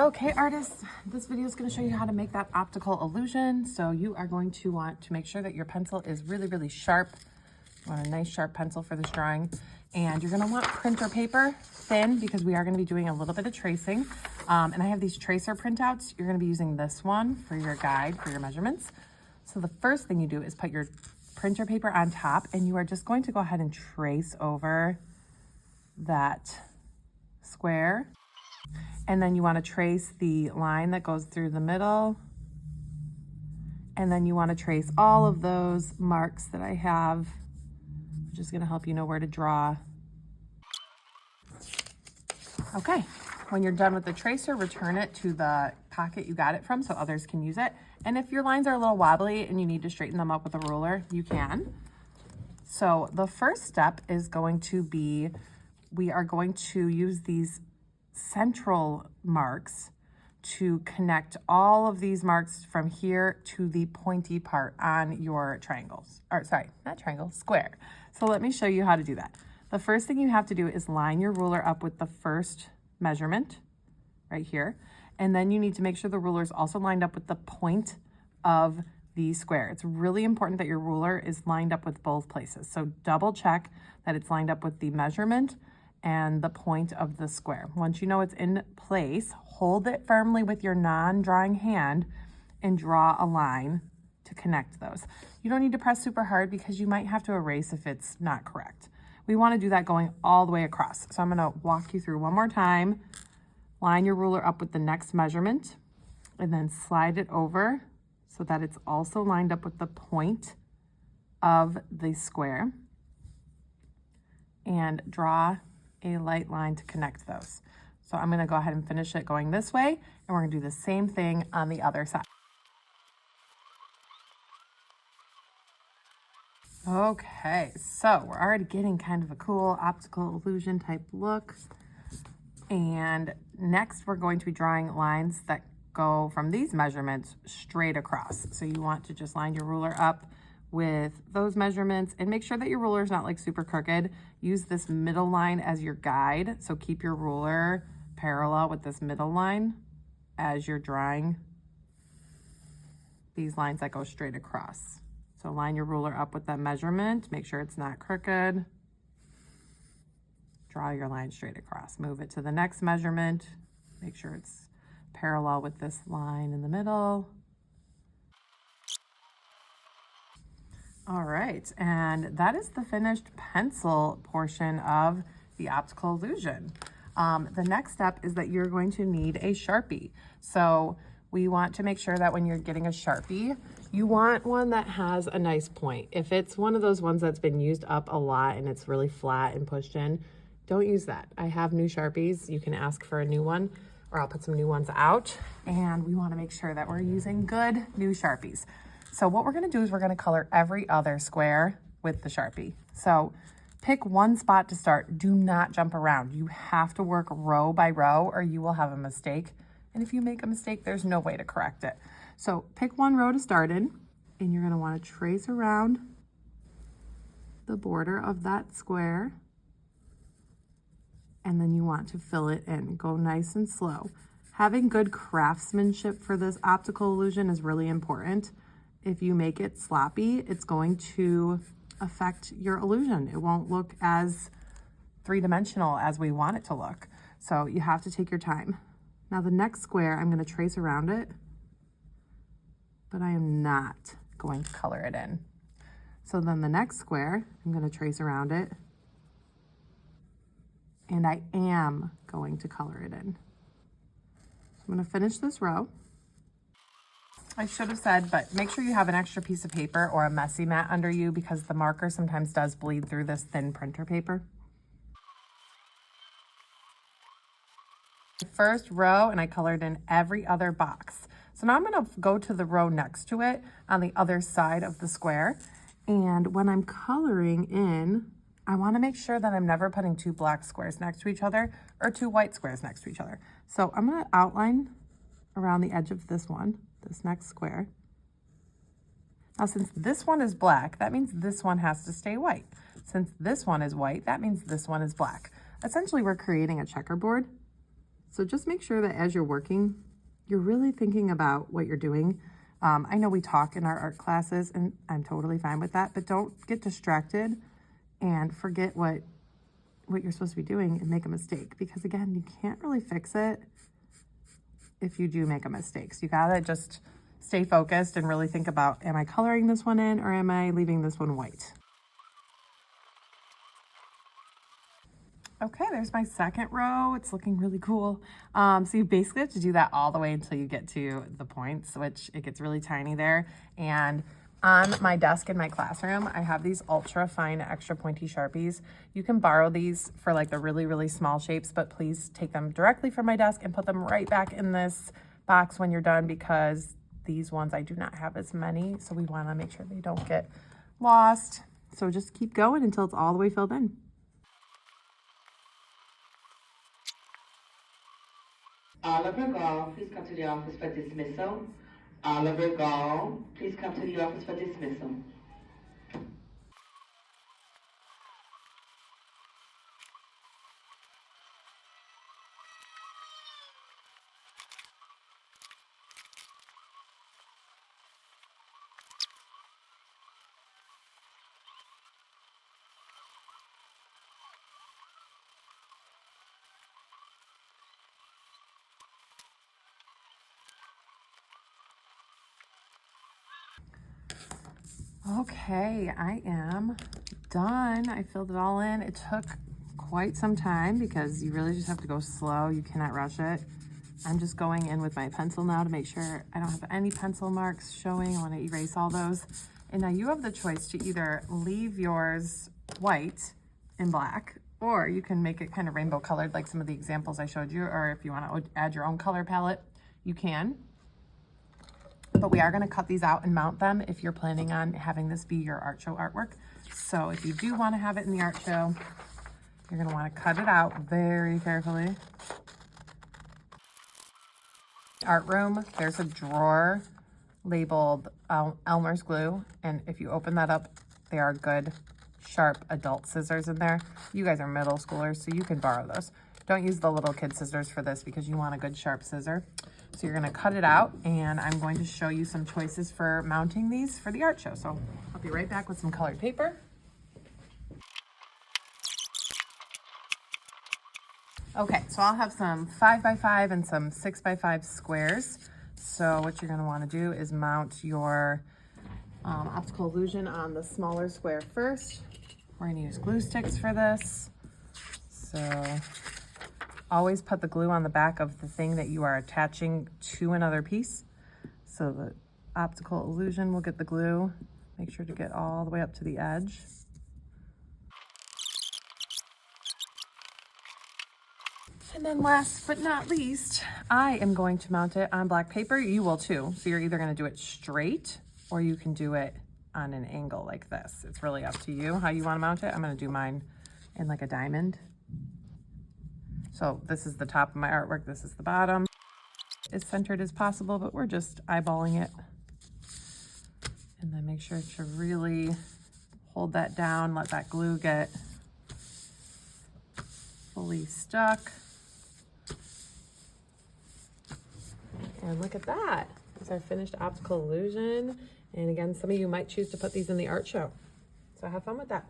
Okay, artists, this video is going to show you how to make that optical illusion. So you are going to want to make sure that your pencil is really, really sharp. You want a nice sharp pencil for this drawing. And you're going to want printer paper, thin, because we are going to be doing a little bit of tracing. And I have these tracer printouts. You're going to be using this one for your guide, for your measurements. So the first thing you do is put your printer paper on top, and you are just going to go ahead and trace over that square. And then you want to trace the line that goes through the middle. And then you want to trace all of those marks that I have, which is going to help you know where to draw. Okay, when you're done with the tracer, return it to the pocket you got it from so others can use it. And if your lines are a little wobbly and you need to straighten them up with a ruler, you can. So the first step is going to be, we are going to use these central marks to connect all of these marks from here to the pointy part on your triangles, or sorry, not triangle, square. So let me show you how to do that. The first thing you have to do is line your ruler up with the first measurement right here. And then you need to make sure the ruler is also lined up with the point of the square. It's really important that your ruler is lined up with both places. So double check that it's lined up with the measurement and the point of the square. Once you know it's in place, hold it firmly with your non-drawing hand and draw a line to connect those. You don't need to press super hard because you might have to erase if it's not correct. We want to do that going all the way across. So I'm going to walk you through one more time. Line your ruler up with the next measurement and then slide it over so that it's also lined up with the point of the square, and draw a light line to connect those. So I'm going to go ahead and finish it going this way, and we're going to do the same thing on the other side. Okay, so we're already getting kind of a cool optical illusion type look. And next we're going to be drawing lines that go from these measurements straight across. So you want to just line your ruler up with those measurements and make sure that your ruler is not like super crooked. Use this middle line as your guide. So keep your ruler parallel with this middle line as you're drawing these lines that go straight across. So line your ruler up with that measurement, make sure it's not crooked. Draw your line straight across. Move it to the next measurement. Make sure it's parallel with this line in the middle. All right, and that is the finished pencil portion of the optical illusion. The next step is that you're going to need a Sharpie. So we want to make sure that when you're getting a Sharpie, you want one that has a nice point. If it's one of those ones that's been used up a lot and it's really flat and pushed in, don't use that. I have new Sharpies. You can ask for a new one, or I'll put some new ones out. And we want to make sure that we're using good new Sharpies. So what we're going to do is we're going to color every other square with the Sharpie. So pick one spot to start. Do not jump around. You have to work row by row or you will have a mistake. And if you make a mistake, there's no way to correct it. So pick one row to start in, and you're going to want to trace around the border of that square. And then you want to fill it in. Go nice and slow. Having good craftsmanship for this optical illusion is really important. If you make it sloppy, it's going to affect your illusion. It won't look as three-dimensional as we want it to look. So you have to take your time. Now the next square, I'm going to trace around it, but I am not going to color it in. So then the next square, I'm going to trace around it, and I am going to color it in. So I'm going to finish this row. I should have said, but make sure you have an extra piece of paper or a messy mat under you because the marker sometimes does bleed through this thin printer paper. First row, and I colored in every other box. So now I'm going to go to the row next to it on the other side of the square. And when I'm coloring in, I want to make sure that I'm never putting two black squares next to each other or two white squares next to each other. So I'm going to outline around the edge of this one, this next square. Now, since this one is black, that means this one has to stay white. Since this one is white, that means this one is black. Essentially, we're creating a checkerboard. So just make sure that as you're working, you're really thinking about what you're doing. I know we talk in our art classes, and I'm totally fine with that, but don't get distracted and forget what you're supposed to be doing and make a mistake, because again, you can't really fix it if you do make a mistake. So you gotta just stay focused and really think about, am I coloring this one in or am I leaving this one white? Okay, there's my second row. It's looking really cool. So you basically have to do that all the way until you get to the points, which it gets really tiny there. And on my desk in my classroom, I have these ultra fine extra pointy Sharpies. You can borrow these for like the really, really small shapes, but please take them directly from my desk and put them right back in this box when you're done, because these ones, I do not have as many. So we wanna make sure they don't get lost. So just keep going until it's all the way filled in. Oliver Gall, please come to the office for dismissal. Oliver Gall, please come to the office for dismissal. Okay, I am done. I filled it all in. It took quite some time because you really just have to go slow. You cannot rush it. I'm just going in with my pencil now to make sure I don't have any pencil marks showing. I want to erase all those. And now you have the choice to either leave yours white and black, or you can make it kind of rainbow colored like some of the examples I showed you, or if you want to add your own color palette, you can. But we are going to cut these out and mount them if you're planning on having this be your art show artwork. So if you do want to have it in the art show, you're going to want to cut it out very carefully. Art room, there's a drawer labeled Elmer's glue, and if you open that up, there are good sharp adult scissors in there. You guys are middle schoolers, so you can borrow those. Don't use the little kid scissors for this because you want a good sharp scissor. So you're gonna cut it out, and I'm going to show you some choices for mounting these for the art show. So I'll be right back with some colored paper. Okay, so I'll have some 5x5 and some 6x5 squares. So what you're gonna wanna do is mount your optical illusion on the smaller square first. We're gonna use glue sticks for this. So always put the glue on the back of the thing that you are attaching to another piece. So the optical illusion will get the glue. Make sure to get all the way up to the edge. And then last but not least, I am going to mount it on black paper. You will too. So you're either gonna do it straight or you can do it on an angle like this. It's really up to you how you wanna mount it. I'm gonna do mine in like a diamond. So this is the top of my artwork, this is the bottom. As centered as possible, but we're just eyeballing it. And then make sure to really hold that down, let that glue get fully stuck. And look at that, it's our finished optical illusion. And again, some of you might choose to put these in the art show. So have fun with that.